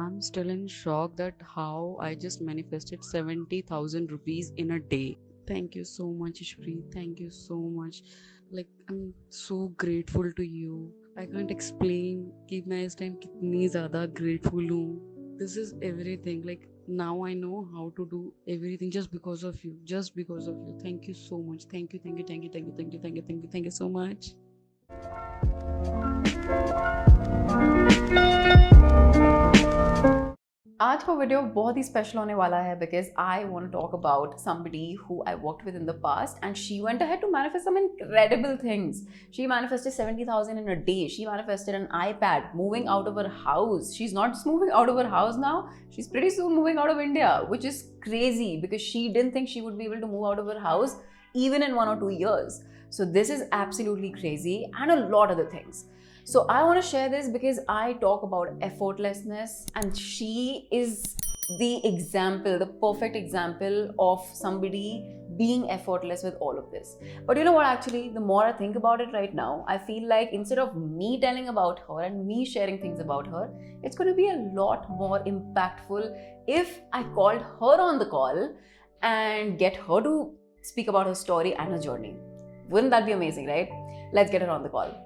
I'm still in shock that how I just manifested 70,000 rupees in a day. Thank you so much, Ishri. Thank you so much. Like, I'm so grateful to you. I can't explain कि मैं इस time कितनी ज़्यादा grateful हूँ. This is everything. Like, now I know how to do everything just because of you. Just because of you. Thank you so much. Thank you, thank you, thank you, thank you, thank you, thank you, thank you, thank you so much. आज का video बहुत ही special होने वाला है because I want to talk about somebody who I worked with in the past and she went ahead to manifest some incredible things. She manifested 70,000 in a day. She manifested an iPad, moving out of her house. She's not just moving out of her house now, she's pretty soon moving out of India, which is crazy because she didn't think she would be able to move out of her house even in 1 or 2 years. So this is absolutely crazy, and a lot other things. So I want to share this because I talk about effortlessness, and she is the example, the perfect example of somebody being effortless with all of this. But you know what, actually, the more I think about it right now, I feel like instead of me telling about her and me sharing things about her, it's going to be a lot more impactful if I called her on the call and get her to speak about her story and her journey. Wouldn't that be amazing, right? Let's get her on the call.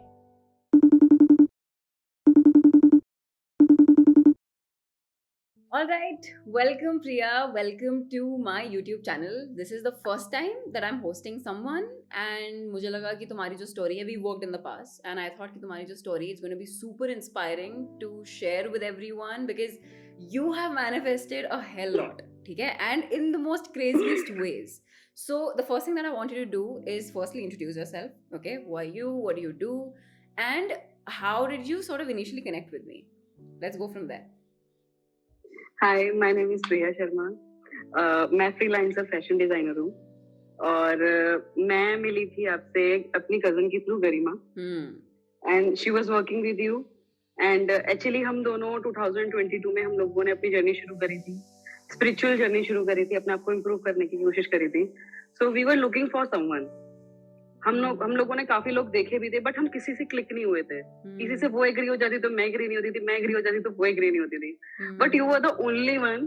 Alright, welcome Priya, welcome to my YouTube channel. This is the first time that I'm hosting someone, and मुझे लगा कि तुम्हारी जो story है, we worked in the past, and I thought कि तुम्हारी जो story is going to be super inspiring to share with everyone because you have manifested a hell lot, ठीक है? And in the most craziest ways. So the first thing that I want you to do is firstly introduce yourself, okay? Who are you? What do you do? And how did you sort of initially connect with me? Let's go from there. Hi my name is Priya Sharma. मैं freelancer fashion designer हूँ और मैं मिली थी आपसे अपनी cousin की through Garima and she was working with you and actually हम दोनों 2022 में हम लोगों ने अपनी जर्नी शुरू करी थी, स्पिरिचुअल जर्नी शुरू करी थी, अपने आप को इम्प्रूव करने की कोशिश करी थी. So we were looking for someone. हम लोगों ने काफी लोग देखे भी थे बट हम किसी से क्लिक नहीं हुए थे. किसी से वो एग्री हो जाती तो मैं एग्री नहीं होती थी, मैं एग्री हो जाती तो वो एग्री नहीं होती थी. But you were the only one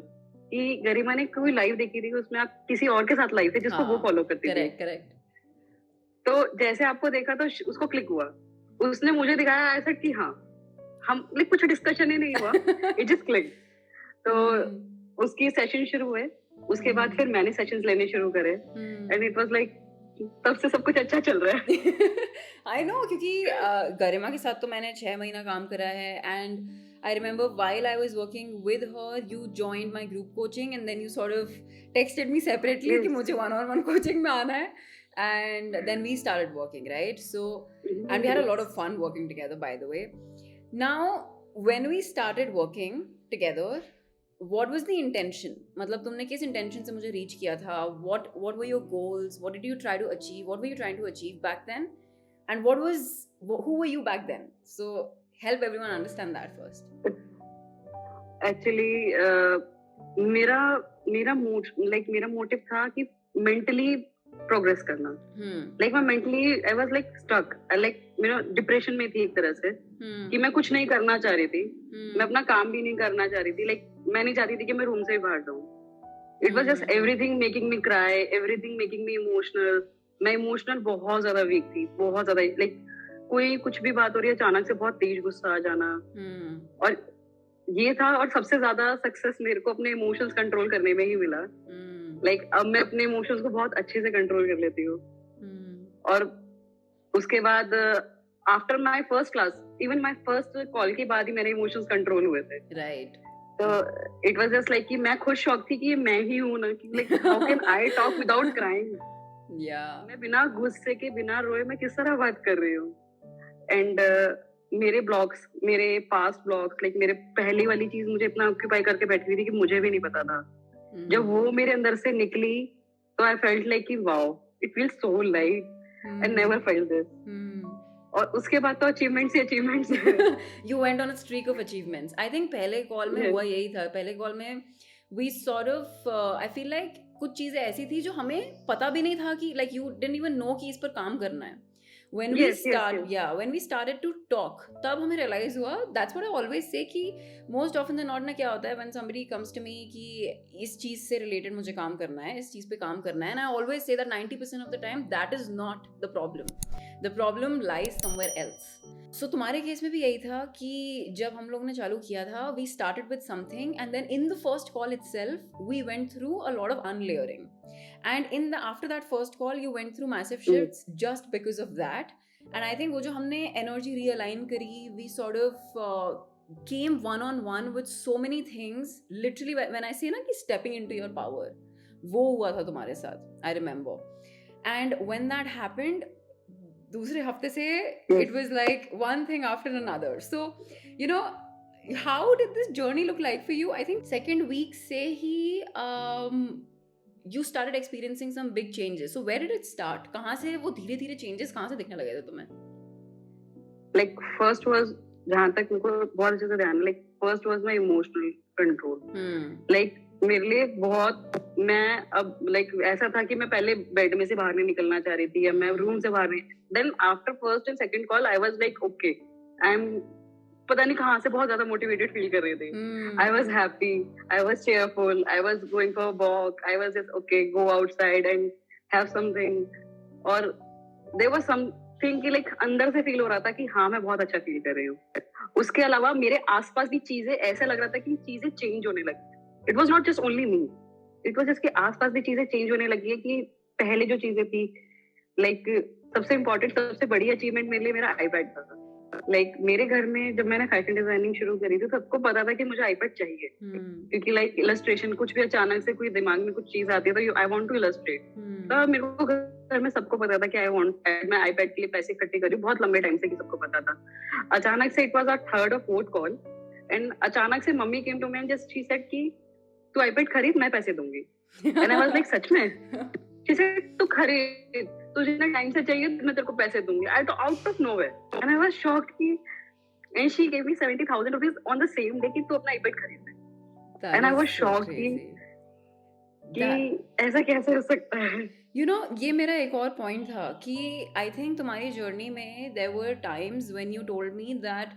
कि गरिमा ने कोई लाइव देखी थी, उसमें आप किसी और के साथ लाइव थे जिसको वो फॉलो करती थी. करेक्ट. तो जैसे आपको देखा तो उसको क्लिक हुआ, उसने मुझे दिखाया ऐसा कि हाँ हम कुछ डिस्कशन ही नहीं हुआ, इट जस्ट क्लिक. तो उसकी सेशन शुरू हुए, उसके बाद फिर मैंने सेशंस लेने शुरू करे एंड इट वाज लाइक तब से सब कुछ अच्छा चल रहा है. आई नो, क्योंकि गरिमा के साथ तो मैंने 6 महीना काम करा है and I remember while I was working with her, you joined my group coaching and then you sort of texted me separately कि मुझे one-on-one coaching में आना है, and then we started working, right? So, and we had a lot of fun working together, by the way. Now, when we started working together, what was the intention? मतलब तुमने किस intention से मुझे reach किया था? What were your goals? What did you try to achieve? What were you trying to achieve back then? And who were you back then? So help everyone understand that first. Actually मेरा motive था कि mentally progress करना. मैं mentally I was stuck, depression में थी एक तरह से कि मैं कुछ नहीं करना चाह रही थी. मैं अपना काम भी नहीं करना चाह रही थी. मैं नहीं चाहती थी कि मैं रूम से ही बाहर जाऊं. It was just everything making me cry, everything making me emotional. मैं इमोशनल बहुत ज्यादा वीक थी, बहुत ज्यादा. कोई कुछ भी बात हो रही है अचानक से बहुत तेज गुस्सा आ जाना. और ये था, और सबसे ज्यादा सक्सेस मेरे को अपने इमोशंस कंट्रोल करने में ही मिला. अब मैं अपने इमोशंस को बहुत अच्छे से कंट्रोल कर लेती हूँ. और उसके बाद after my first class, even my first call के बाद ही मेरे इमोशंस कंट्रोल हुए थे. राइट. तो इट वाज जस्ट कि मैं खुद शॉक थी कि ये मैं ही हूँ ना, कि how can I talk without crying. मैं बिना गुस्से के, बिना रोए मैं किस तरह बात कर रही हूँ. एंड मेरे ब्लॉग्स, मेरे पास्ट ब्लॉग्स, मेरे पहली वाली चीज मुझे इतना ऑक्यूपाई करके बैठी हुई थी कि मुझे भी नहीं पता था. जब वो मेरे अंदर से निकली तो आई फेल्ट कि wow, it feels so light. I never felt this. और उसके बाद तो अचीवमेंट्स ही achievements. You went on a streak of achievements. I think पहले कॉल में हुआ यही था. पहले कॉल में we sort of, I feel like कुछ चीजें ऐसी थी जो हमें पता भी नहीं था कि यू डिडंट इवन नो कि इस पर काम करना है. when we started to talk, तब हमें realize हुआ, that's what I always say कि most often than not ना क्या होता है when somebody comes to me कि इस चीज़ से related मुझे काम करना है, इस चीज़ पे काम करना है, and I always say that 90% of the time that is not the problem lies somewhere else. So तुम्हारे केस में भी यही था कि जब हम लोग ने चालू किया था, we started with something and then in the first call itself we went through a lot of unlayering. And after that first call you went through massive shifts just because of that. And I think वो जो हमने energy realign करी, we sort of came one on one with so many things. Literally when I say ना कि stepping into your power, वो हुआ था तुम्हारे साथ, I remember. And when that happened, दूसरे हफ्ते से it was like one thing after another. So you know, how did this journey look like for you? I think second week से ही you started experiencing some big changes. So where did it start? कहाँ से वो धीरे धीरे changes कहाँ से दिखने लगे थे तुम्हें? Like first was, जहाँ तक मुझको बहुत अच्छे से ध्यान है, like first was my emotional control. Like मेरे लिए बहुत, मैं अब like ऐसा था कि मैं पहले बेड में से बाहर नहीं निकलना चाह रही थी, या मैं रूम से बाहर नहीं. Then after first and second call I was like okay, I'm पता नहीं कहाँ से बहुत ज्यादा motivated feel कर रही थी. I was happy, I was cheerful, I was going for a walk, I was just okay, go outside and have something. और there was something कि like अंदर से feel हो रहा था कि हाँ मैं बहुत अच्छा feel कर रही हूँ. उसके अलावा मेरे आसपास भी चीजें ऐसा लग रहा था कि चीजें change होने लगी. It was not just only me, it was just कि आसपास भी चीजें change होने लगी है. कि पहले जो चीजें थी like सबसे important, सबसे बड़ी achievement मेरे लिए मेरा iPad था. Like मेरे घर में जब मैंने फैशन डिजाइनिंग शुरू करी थी, सबको पता था कि मुझे iPad चाहिए. क्योंकि like illustration, कुछ भी अचानक से कोई दिमाग में कुछ चीज आती है तो I want to illustrate. तो मेरे को घर में सबको पता था कि मैं iPad के लिए पैसे इकट्ठे करी बहुत लंबे टाइम से, कि सबको पता था. अचानक से it was our third or fourth call and अचानक से mummy came to me and just she said कि तू iPad खरीद, मैं पैसे दूंगी. And I was like सच में? She said तू खरीद, तुझे ना टाइम से चाहिए, मैं तेरे को पैसे दूंगी. Out of nowhere. And I was shocked कि, and she gave me 70,000 rupees on the same day कि तू अपना iPad खरीद. And I was shocked कि ऐसा कैसे हो सकता है. You know, ये मेरा एक और पॉइंट था कि I think तुम्हारी जर्नी में there were times when you told me that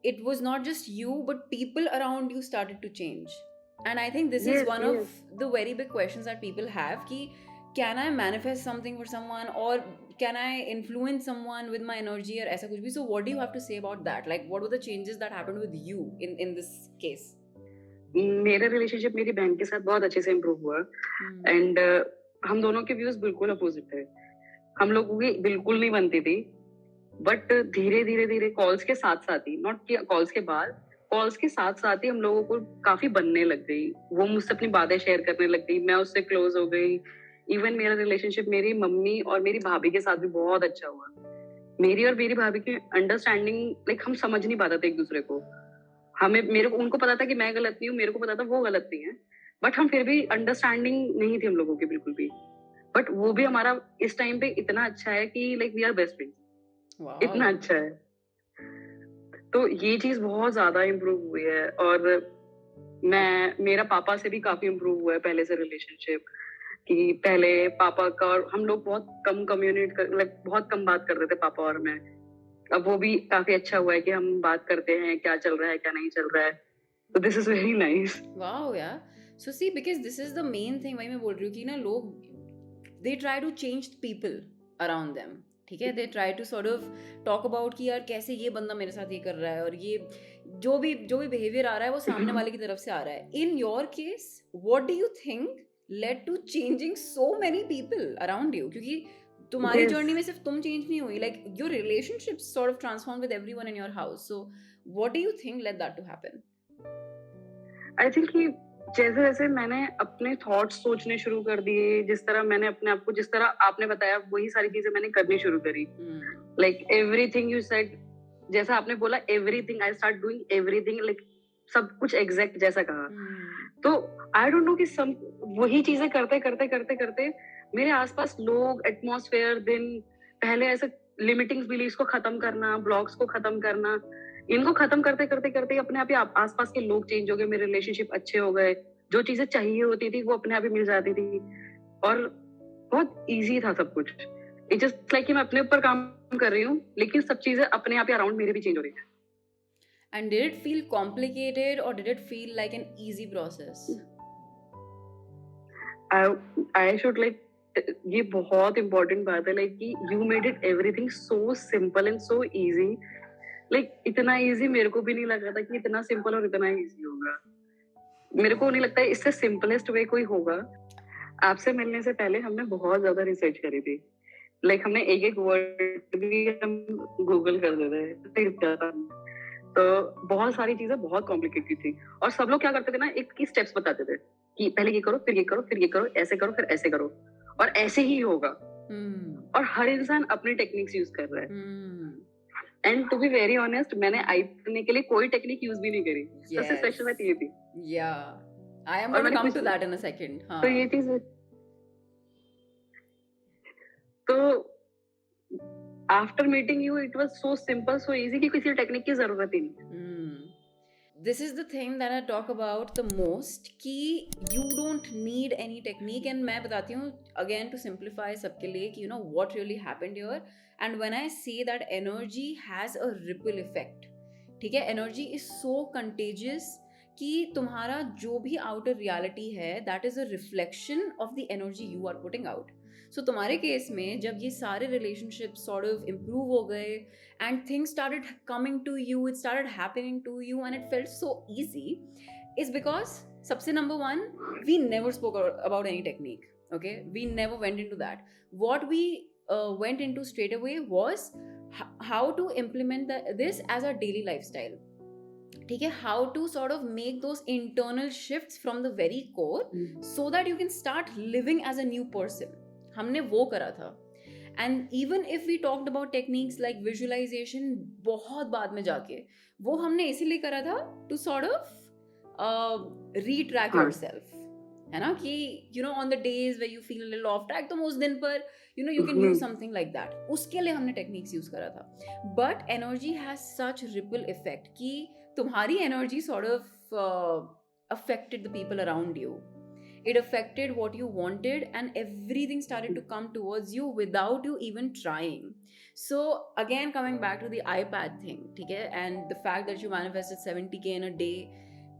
it was not just you but people around you started to change. And I think this is one of the very big questions that people have कि can I manifest something for someone or can I influence someone with my energy or ऐसा कुछ भी. So what do you have to say about that? Like what were the changes that happened with you in this case? मेरा relationship मेरी बहन के साथ बहुत अच्छे से इम्प्रूव हुआ. एंड हम दोनों के व्यूज बिल्कुल अपोजिट थे. हम लोगों की बिल्कुल नहीं बनती थी. बट धीरे धीरे कॉल्स के साथ साथ ही, नॉट कॉल्स के बाद, कॉल्स के साथ साथ ही हम लोगों को काफी बनने लग गई. वो मुझसे अपनी बातें शेयर करने लग गई, मैं उससे क्लोज हो गई. इवन मेरा रिलेशनशिप मेरी मम्मी और मेरी भाभी के साथ भी बहुत अच्छा हुआ. मेरी और मेरी भाभी की अंडरस्टैंडिंग, लाइक हम समझ नहीं पाते थे एक दूसरे को. उनको पता था कि मैं गलत नहीं हूँ, मेरे को पता था वो गलत नहीं है, बट हम फिर भी अंडरस्टैंडिंग नहीं थी हम लोगों की बिल्कुल भी. बट वो भी हमारा इस टाइम पे इतना अच्छा है कि like we are best friends. इतना अच्छा है. तो ये चीज बहुत ज्यादा इम्प्रूव हुई है. और मेरा पापा से भी काफी इम्प्रूव हुआ है पहले से रिलेशनशिप. कि पहले पापा का और हम लोग बहुत कम बहुत कम बात करते थे पापा और मैं. अब वो भी काफी अच्छा हुआ है कि हम बात करते हैं क्या चल रहा है क्या नहीं चल रहा है. तो this is very nice. Wow यार. So see, because this is the main thing. वही मैं बोल रही हूँ कि ना लोग they try to change people around them. ठीक है, they try to sort of talk about कि यार कैसे ये बंदा मेरे साथ ये कर रहा है और ये जो भी बिहेवियर आ रहा है वो सामने वाले की तरफ से आ रहा है. In your case what do you think led to changing so many people around you? क्योंकि तुम्हारी जर्नी में सिर्फ तुम चेंज नहीं हुई, like your relationships sort of transformed with everyone in your house. So what do you think led that to happen? I think कि जैसे जैसे मैंने अपने थॉट्स सोचने शुरू कर दिए, जिस तरह मैंने अपने आप को, जिस तरह आपने बताया वही सारी चीजें मैंने करनी शुरू करी. Like everything you said, जैसा आपने बोला everything, I start doing everything, like सब कुछ एग्जैक्ट जैसा कहा. तो आई डोंट नो कि वही चीजें करते करते करते करते मेरे आसपास लोग, एटमॉस्फेयर, दिन, पहले ऐसे लिमिटिंग बिलीव्स को खत्म करना, ब्लॉक्स को खत्म करना, इनको खत्म करते करते करते अपने आप ही आसपास के लोग चेंज हो गए. मेरे रिलेशनशिप अच्छे हो गए. जो चीजें चाहिए होती थी वो अपने आप ही मिल जाती थी. और बहुत इजी था सब कुछ. इट जस्ट लाइक कि मैं अपने ऊपर काम कर रही हूँ, लेकिन सब चीजें अपने आप ही अराउंड मेरे भी चेंज हो रही है. And did it feel complicated or did it feel like an easy process? I should like, ये बहुत important बात है, like कि you made it everything so simple and so easy. Like इतना easy मेरे को भी नहीं लग रहा था कि इतना simple और इतना easy होगा. मेरे को नहीं लगता है इससे simplest way कोई होगा. आपसे मिलने से पहले हमने बहुत ज्यादा रिसर्च करी थी. Like हमने एक एक वर्ड भी हम गूगल कर देते थे. तो बहुत सारी चीजें बहुत कॉम्प्लिकेटेड थी, और सब लोग क्या करते थे ना, एक की स्टेप्स बताते थे कि पहले ये करो, फिर ये करो, फिर ये करो, ऐसे करो, फिर ऐसे करो, और ऐसे ही होगा. और हर इंसान अपनी टेक्निक्स यूज कर रहा है. And to be very honest, मैंने आई करने के लिए कोई टेक्निक यूज भी नहीं करी. सबसे स्पेशल बात ये थी. I am going to come to that in a second. तो ये चीज, तो after meeting you it was so simple, so easy कि किसी टेक्निक की जरूरत ही नहीं. This is the thing that I talk about the most, कि you don't need any technique. And मैं बताती हूँ again to simplify सबके लिए कि you know what really happened here. And when I say that energy has a ripple effect, ठीक है, energy is so contagious कि तुम्हारा जो भी outer reality है that is a reflection of the energy you are putting out. So तुम्हारे case में जब ये सारे relationships sort of improve हो गए and things started coming to you, it started happening to you and it felt so easy, is because सबसे number one, we never spoke about any technique, okay? We never went into that. What we went into straight away was how to implement this as a daily lifestyle. ठीक है, how to sort of make those internal shifts from the very core so that you can start living as a new person. हमने वो करा था. And even if we talked about techniques like visualization बहुत बाद में जाके, वो हमने इसीलिए करा था to sort of retrack yourself, है ना, कि you know on the days where you feel a little off track, तो उस दिन पर you know you can use something like that. उसके लिए हमने techniques use करा था. But energy has such ripple effect कि तुम्हारी energy sort of affected the people around you. It affected what you wanted and everything started to come towards you without you even trying. So again, coming back to the iPad thing, ठीक है, and the fact that you manifested 70k in a day,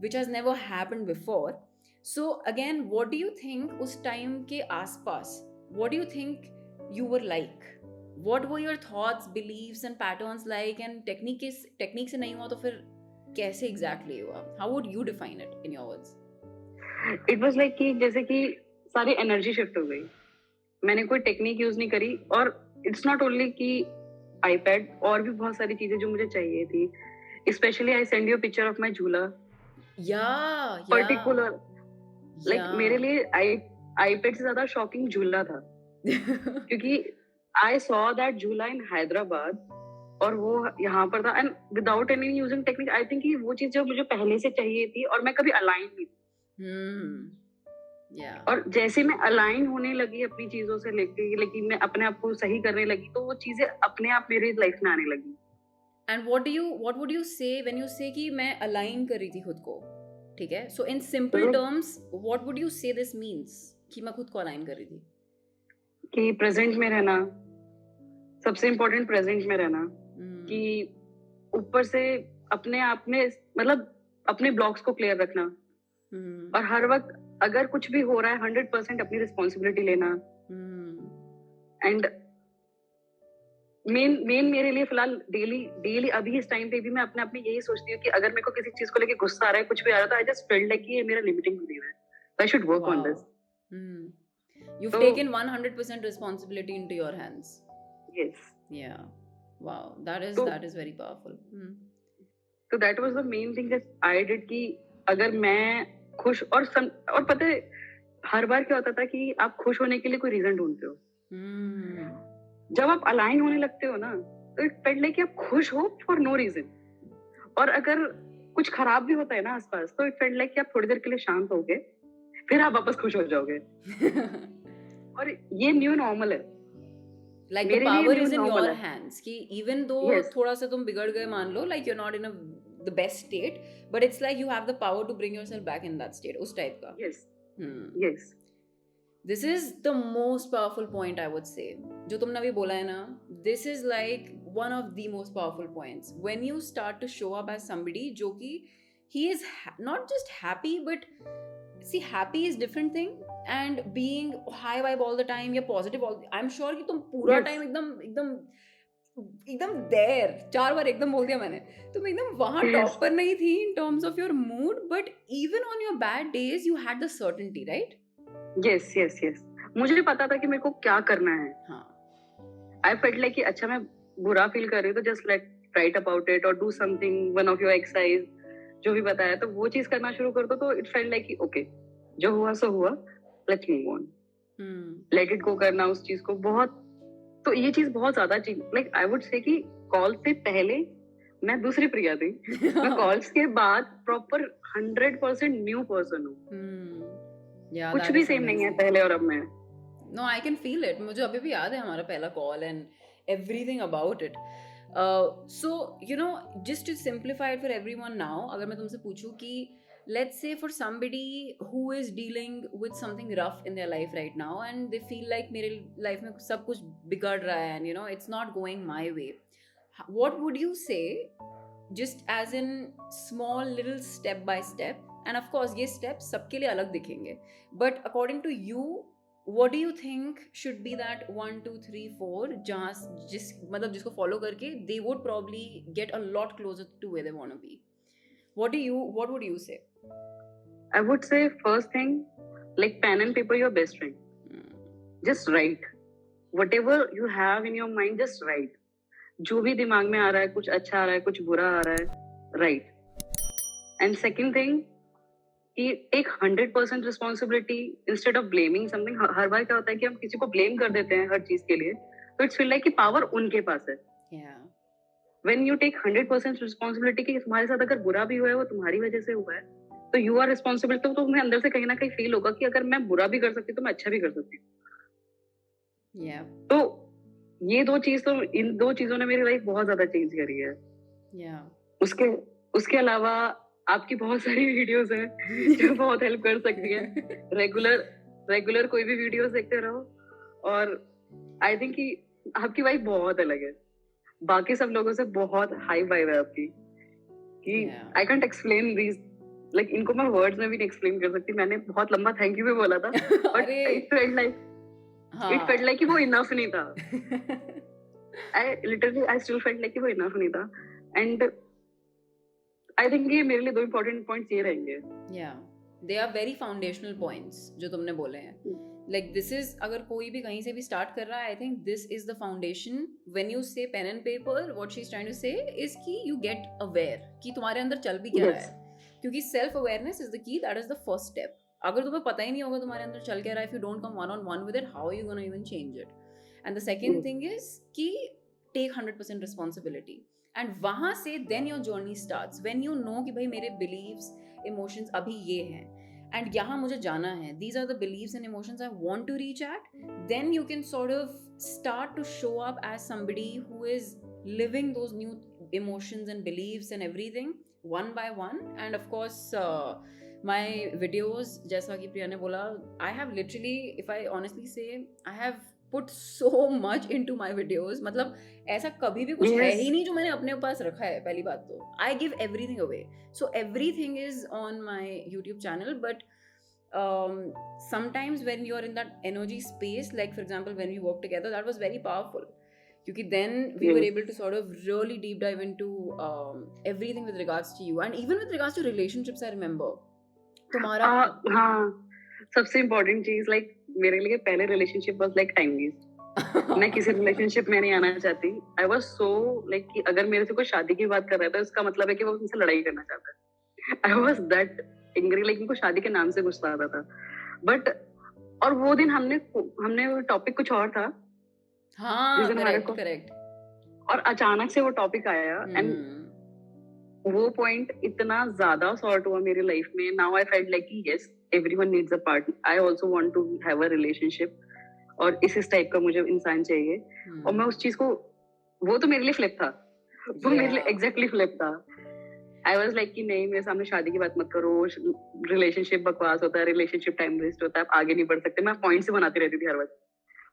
which has never happened before. So again, what do you think उस time के आसपास, what do you think you were like? What were your thoughts, beliefs and patterns like? And technique से नहीं हुआ तो फिर कैसे exactly हुआ? How would you define it in your words? It was like कि जैसे कि सारी एनर्जी शिफ्ट हो गई. मैंने कोई टेक्निक यूज नहीं करी, और इट्स नॉट ओनली कि आईपैड, और भी बहुत सारी चीजें जो मुझे चाहिए थी. Specially I send you picture of my झूला. पर्टिकुलर लाइक मेरे लिए आईपैड से ज्यादा शॉकिंग झूला था. क्योंकि आई सॉ दैट झूला इन हैदराबाद, और वो यहाँ पर था, and without any using technique. I think वो चीज जो मुझे पहले से चाहिए थी और मैं कभी अलाइन नहीं थी. और जैसे मैं अलाइन होने लगी अपनी चीजों से लेकिन मैं अपने आप को सही करने लगी, तो वो चीजें अपने आप मेरी लाइफ में आने लगी. And what would you say when you say कि मैं अलाइन कर रही थी खुद को, ठीक है? So in simple terms, what would you say this means कि मैं खुद को अलाइन कर रही थी? कि प्रेजेंट में रहना, सबसे इम्पोर्टेंट प्रेजेंट में रहना. कि ऊपर से अपने आप में मतलब अपने ब्लॉक्स को क्लियर रखना, और हर वक्त अगर कुछ भी हो रहा है 100% अपनी रिस्पॉन्सिबिलिटी लेना. एंड मेन मेरे लिए फिलहाल डेली अभी इस टाइम पे भी मैं अपने आप में यही सोचती हूँ कि अगर मेरे को किसी चीज को लेके गुस्सा आ रहा है, कुछ भी आ रहा है, तो आई जस्ट फील लाइक कि ये मेरा लिमिटिंग बिलीफ है. I should work on this. You've taken 100% responsibility into your hands. Yes. Yeah. Wow. That is very powerful. So that was the main thing that I did कि अगर मैं खुश और पता है हर बार क्या होता था कि आप खुश होने के लिए कोई रीजन ढूंढते हो. जब आप अलाइन होने लगते हो ना, तो इट फेल्ट लाइक कि आप खुश हो फॉर नो रीजन. और अगर कुछ खराब भी होता है ना आसपास, तो इट फेल्ट लाइक कि आप थोड़ी देर के लिए शांत हो गए, फिर आप वापस खुश हो जाओगे. और ये न्यू नॉर्मल है. Like the power is in your hands कि even though थोड़ा सा तुम बिगड़ गए, मान लो, like you're not in the best state, but it's like you have the power to bring yourself back in that state, उस type का. Yes. This is the most powerful point I would say. जो तुमने अभी बोला है ना, this is like one of the most powerful points. When you start to show up as somebody जो कि he is not just happy, but see, happy is different thing, and being high vibe all the time या positive all, I'm sure कि तुम पूरा Yes. time एकदम there, 4 बार एकदम बोल दिया मैंने, तुम एकदम वहाँ Yes. टॉप पर नहीं थी in terms of your mood, but even on your bad days you had the certainty, right? yes. मुझे पता था कि मेरे को क्या करना है. हाँ. I felt like कि अच्छा मैं बुरा फील कर रही हूँ तो just like write about it or do something, one of your exercise, जो भी बताया तो वो चीज करना शुरू कर दो. तो it felt like कि okay, जो हुआ सो हुआ, let's move on. Let it go करना उस चीज को बहुत. तो ये चीज बहुत ज्यादा चीज like I would say कि कॉल से पहले मैं दूसरी प्रिया थी. मैं कॉल्स के बाद प्रॉपर 100% न्यू पर्सन हूँ. Yeah, कुछ that भी is सेम नहीं है amazing. पहले और अब में. No, I can feel it. मुझे अभी भी याद है हमारा पहला call and everything about it. So, you know, just to simplify it for everyone now, अगर मैं तुमसे पूछूं कि let's say for somebody who is dealing with something rough in their life right now and they feel like मेरे life में सब कुछ बिगड़ रहा है and you know it's not going my way, what would you say, just as in small little step by step, and of course ये steps सबके लिए अलग दिखेंगे, but according to you, what do you think should be that 1 2 3 4 जहाँ जिस मतलब जिसको follow करके they would probably get a lot closer to where they want to be? What would you say? I would say first thing, like pen and paper, your best friend. Just write whatever you have in your mind. Just write. जो भी दिमाग में आ रहा है, कुछ अच्छा आ रहा है, कुछ बुरा आ रहा है, write. And second thing, कि take 100% responsibility instead of blaming something. हर बार क्या होता है कि हम किसी को blame कर देते हैं हर चीज के लिए, तो it's feel like कि power उनके पास है. Yeah. When you take 100% responsibility कि तुम्हारे साथ अगर बुरा भी हुआ है वो तुम्हारी वजह से हुआ है, तो you are responsible. तो तुम्हें अंदर से कहीं ना कहीं फील होगा कि अगर मैं बुरा भी कर सकती हूँ तो मैं अच्छा भी कर सकती हूँ. Yeah. तो ये दो चीज, तो इन दो चीजों ने मेरी लाइफ बहुत ज्यादा चेंज करी है. Yeah. उसके अलावा आपकी बहुत सारी वीडियोस हैं जो बहुत हेल्प कर सकती हैं. रेगुलर कोई भी वीडियोस देखते रहो, और आई थिंक कि आपकी वाइफ बहुत अलग है, बाकी सब लोगों से बहुत हाई वाइब है आपकी, कि I can't explain these, like इनको मैं वर्ड्स में भी नहीं एक्सप्लेन कर सकती. मैंने बहुत लंबा थैंक यू भी बोला था, बट इट फेल्ट लाइक कि वो इनफ नहीं था. आई स्टिल फेल्ट लाइक कि वो इनफ नहीं था. एंड आई थिंक ये मेरे लिए दो इंपॉर्टेंट पॉइंट्स ये रहेंगे. Yeah, they are very foundational points जो तुमने बोले हैं. Like this is, अगर कोई भी कहीं से भी start कर रहा है, I think this is the foundation. When you say pen and paper, what she's trying to say is कि you get aware कि तुम्हारे अंदर चल भी क्या रहा है, क्योंकि self awareness is the key. That is the first step. अगर तुम्हें पता ही नहीं होगा तुम्हारे अंदर चल क्या रहा है, if you don't come one on one with it, how are you going to even change it? And the second thing is कि take 100% responsibility. And वहाँ से then your journey starts. When you know कि भाई मेरे beliefs, emotions अभी ये हैं, and यहाँ मुझे जाना है, these are the beliefs and emotions I want to reach at, then you can sort of start to show up as somebody who is living those new emotions and beliefs and everything one by one. And of course my videos, जैसा कि प्रिया ने बोला, I have literally, if I honestly say, I have put so much into my videos. मतलब ऐसा कभी भी कुछ है ही नहीं जो मैंने अपने पास रखा है. पहली बात तो I give everything away, so everything is on my YouTube channel. But sometimes when you're in that energy space, like for example when we worked together, that was very powerful, क्योंकि then we were able to sort of really deep dive into everything with regards to you, and even with regards to relationships. I remember तुम्हारा हाँ, सबसे important चीज, like मेरे लिए पहले relationship was like time waste. मैं किसी relationship में नहीं आना चाहती. आई वाज सो लाइक कि अगर मेरे से कोई शादी की बात कर रहा है तो इसका मतलब है कि वो मुझसे लड़ाई करना चाहता है. I was that angry, like उनको शादी के नाम से गुस्सा आता था. बट और वो दिन हमने टॉपिक कुछ और था. हाँ, करेक्ट. और अचानक से वो टॉपिक आया, एंड वो पॉइंट इतना ज्यादा सॉर्ट हुआ मेरी लाइफ में. Now I felt like yes, everyone needs a partner. I also want to have a relationship, और इस टाइप का मुझे इंसान चाहिए. और मैं उस चीज को, वो तो मेरे लिए फ्लिप था, वो मेरे लिए एग्जैक्टली फ्लिप था. आई वाज लाइक कि नहीं, मेरे सामने शादी की बात मत करो, रिलेशनशिप बकवास होता है, रिलेशनशिप टाइम वेस्ट होता है, आप आगे नहीं बढ़ सकते। मैं पॉइंट से बनाती रहती थी हर वक्त,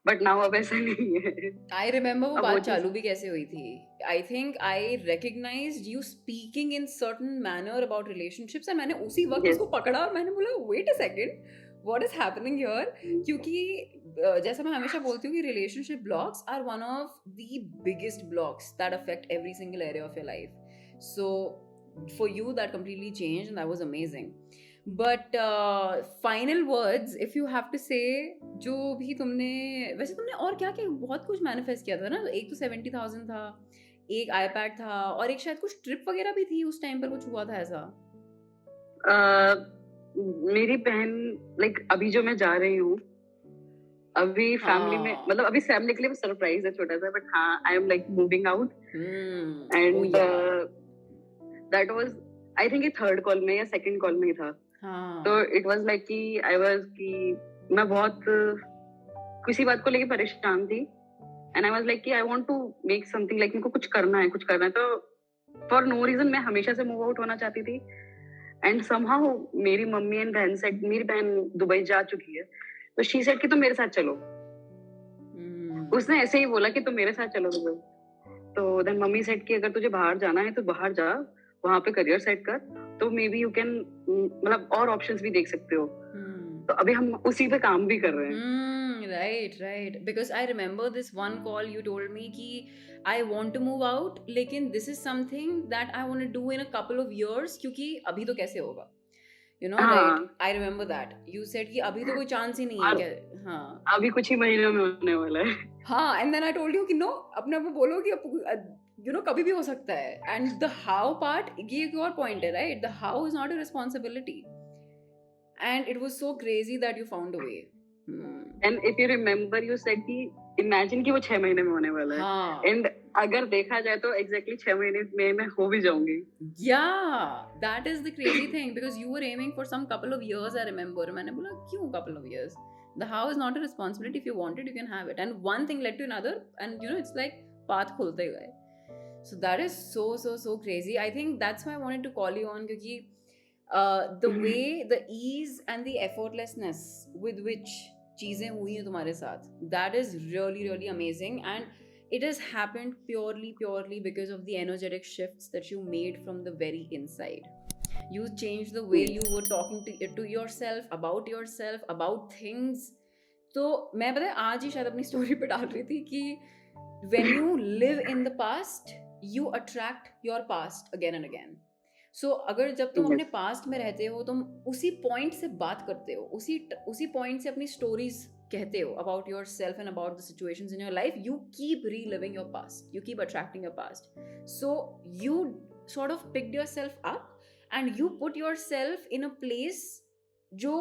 बट नाउ अब ऐसा नहीं है। I remember वो अब वो बात चीज चालू भी कैसे हुई थी. I think I recognized you speaking in certain manner about relationships and मैंने उसी वक्त Yes. उसको पकड़ा और मैंने बोला wait a second, what is happening here? क्योंकि जैसा मैं हमेशा बोलती हूँ कि relationship blocks are one of the biggest blocks that affect every single area of your life. So for you that completely changed and that was amazing. But final words if you have to say, जो भी तुमने, वैसे तुमने और क्या क्या बहुत कुछ मैनिफेस्ट किया था ना. एक तो 70,000 था, एक iPad था और एक शायद कुछ ट्रिप वगैरह भी थी उस टाइम पर, कुछ हुआ था ऐसा. मेरी बहन लाइक अभी जो मैं जा रही हूँ, अभी फैमिली में, हाँ. मतलब अभी फैमिली के लिए सरप्राइज है छोटा सा, बट हाँ I am like moving out Oh and yeah. That was I think ये थर्ड कॉल में या सेकंड कॉल में ही था. हाँ. तो इट वाज लाइक कि आई वाज कि मैं बहुत किसी बात को लेके परेशान थी एंड आई वाज लाइक कि I want to make something, like मेरे को कुछ करना है, कुछ करना है. तो फॉर नो रीजन मैं हमेशा से मूव आउट होना चाहती थी एंड समहाउ मेरी मम्मी एंड बहन सेड, मेरी बहन दुबई जा चुकी है, तो शी सेड कि तुम मेरे साथ चलो. उसने ऐसे ही बोला कि तुम मेरे साथ चलो दुबई. तो देन मम्मी सेड कि अगर तुझे बाहर जाना है तो बाहर जा, वहां पे करियर सेट कर, तो मे बी यू कैन, मतलब और ऑप्शंस भी देख सकते हो. तो अभी हम उसी पे काम भी कर रहे हैं. Right. Because I remember this one call you told me कि I want to move out, लेकिन this is something that I want to do in a couple of years, क्योंकि अभी तो कैसे होगा, you know, right? I remember that you said कि अभी तो कोई चांस ही नहीं है क्या. हाँ, अभी कुछ ही महीनों में होने वाला है. हाँ. And then I told you कि no, अपने आप को बोलो कि you know कभी भी हो सकता है. And the how part, ये एक और point है, right? The how is not a responsibility. And it was so crazy that you found a way. And if you remember, you said कि imagine कि वो 6 महीने में होने वाला है. हाँ. And अगर देखा जाए तो exactly 6 महीने में मैं हो भी जाऊंगी. Yeah, that is the crazy thing, because you were aiming for some couple of years, I remember. मैंने बोला क्यों couple of years? The how is not a responsibility. If you want it, you can have it. And one thing led to another, and you know, it's like path खुलते गए. So that is so crazy. I think that's why I wanted to call you on, क्योंकि the way, the ease and the effortlessness with which चीजें हुई हैं तुम्हारे साथ, that is really amazing. And it has happened purely because of the energetic shifts that you made from the very inside. You changed the way you were talking to yourself, about things. तो मैं पता है आज ही शायद अपनी story पे डाल रही थी कि when you live in the past, you attract your past again and again. So अगर जब तुम अपने पास्ट में रहते हो, तुम उसी पॉइंट से बात करते हो, उसी पॉइंट से अपनी स्टोरीज कहते हो about yourself and about the situations in your life, you keep reliving your past, you keep attracting your past. So you sort of picked yourself up and you put yourself in a place जो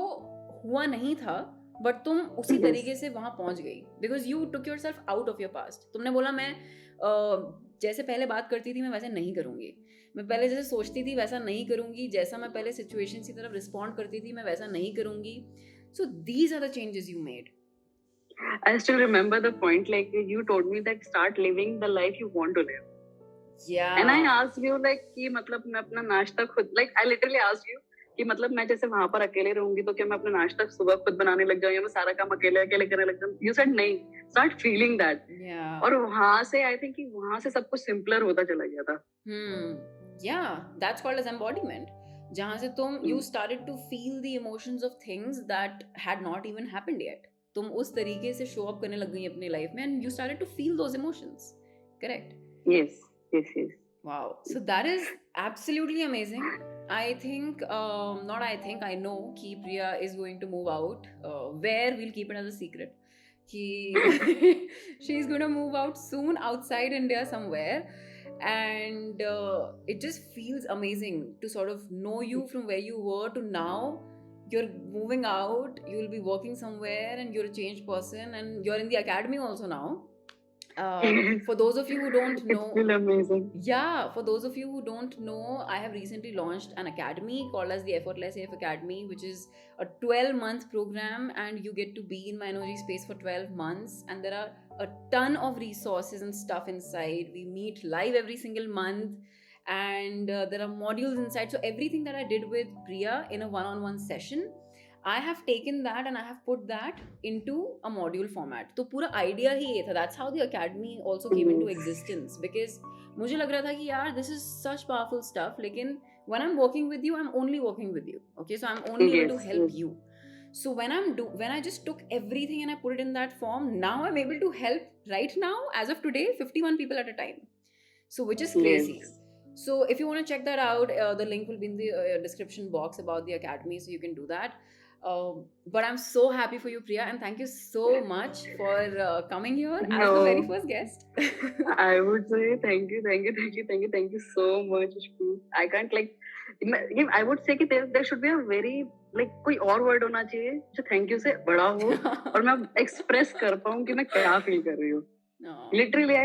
हुआ नहीं था, but तुम उसी तरीके से वहां पहुंच गई, because you took yourself out of your past. तुमने बोला मैं जैसे पहले बात करती थी मैं वैसे नहीं करूंगी, मैं पहले जैसे सोचती थी वैसा नहीं करूंगी, जैसा मैं पहले सिचुएशंस की तरफ रिस्पॉन्ड करती थी मैं वैसा नहीं करूंगी. So these are the changes you made. I still remember the point, like you told me that start living the life you want to live. Yeah. And I asked you like कि मतलब मैं अपना नाश्ता खुद, like I literally asked you कि मतलब मैं जैसे वहां पर अकेले रहूंगी तो क्या मैं अपना नाश्ता सुबह खुद बनाने लग जाऊँ या मैं सारा काम अकेले करने लग जाऊँ. You said नहीं, start feeling that. Yeah. और वहां से I think कि वहां से सब कुछ simpler होता चला गया था. Yeah, that's called as embodiment. जहाँ से तुम you started to feel the emotions of things that had not even happened yet. तुम उस तरीके से show up करने लग गई अपनी लाइफ में and you started to feel those emotions. Correct? Yes. Wow. So that is absolutely amazing. I think, I know कि Priya is going to move out. Where we'll keep it as a secret. She's going to move out soon outside India somewhere. And it just feels amazing to sort of know you from where you were to now. You're moving out, you'll be working somewhere, and you're a changed person, and you're in the academy also now. For those of you who don't know, it's still amazing. Yeah, for those of you who don't know, I have recently launched an academy called as the Effortless AF Academy, which is a 12-month program, and you get to be in my energy space for 12 months, and there are a ton of resources and stuff inside. We meet live every single month, and there are modules inside. So everything that I did with Priya in a one-on-one session, I have taken that and I have put that into a module format. तो पूरा idea ही ये था. That's how the academy also came into existence, because मुझे लग रहा था कि यार this is such powerful stuff, लेकिन when I'm working with you, I'm only working with you. Okay, so I'm only able to help you. So when I just took everything and I put it in that form, now I'm able to help right now, as of today, 51 people at a time. So which is crazy. Yes. So if you want to check that out, the link will be in the description box about the academy, so you can do that. But I'm so happy for you, Priya, and thank you so much for coming here as the very first guest. I would say thank you so much. I can't I would say that there should be a very कोई और word होना चाहिए जो thank you से बड़ा हो और मैं express कर पाऊँ कि मैं क्या feel कर रही हूँ. Literally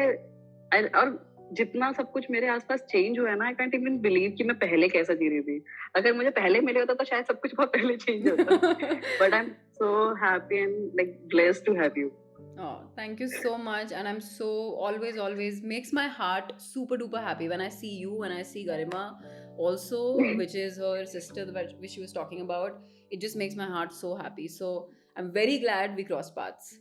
और जितना सब कुछ मेरे आसपास चेंज हुआ है ना, I can't even believe कि मैं पहले कैसा जी रही थी. अगर मुझे पहले मिले होता तो शायद सब कुछ बहुत पहले चेंज होता. But I'm so happy and blessed to have you. Oh, thank you so much. And I'm so always makes my heart super duper happy when I see you, when I see Garima also, which is her sister, which she was talking about. It just makes my heart so happy. So I'm very glad we crossed paths,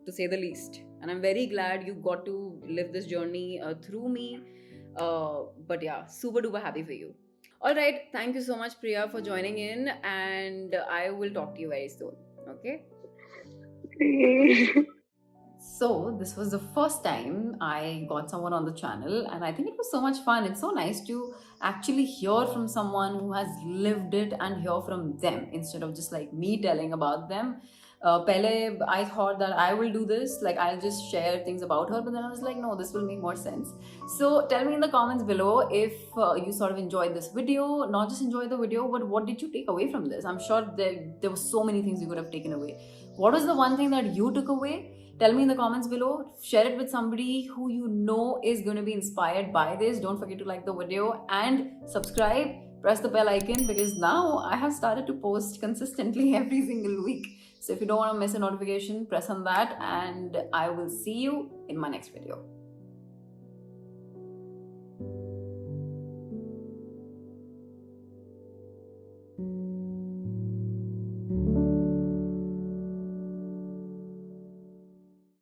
to say the least. And I'm very glad you got to live this journey through me. But yeah, super duper happy for you. All right. Thank you so much, Priya, for joining in. And I will talk to you very soon. Okay? So this was the first time I got someone on the channel, and I think it was so much fun. It's so nice to actually hear from someone who has lived it and hear from them instead of just me telling about them. Pehle, I thought that I will do this, I'll just share things about her, but then I was like, no, this will make more sense. So tell me in the comments below if you sort of enjoyed this video, not just enjoyed the video, but what did you take away from this? I'm sure there were so many things you could have taken away. What was the one thing that you took away? Tell me in the comments below. Share it with somebody who you know is going to be inspired by this. Don't forget to like the video and subscribe. Press the bell icon, because now I have started to post consistently every single week. So if you don't want to miss a notification, press on that, and I will see you in my next video.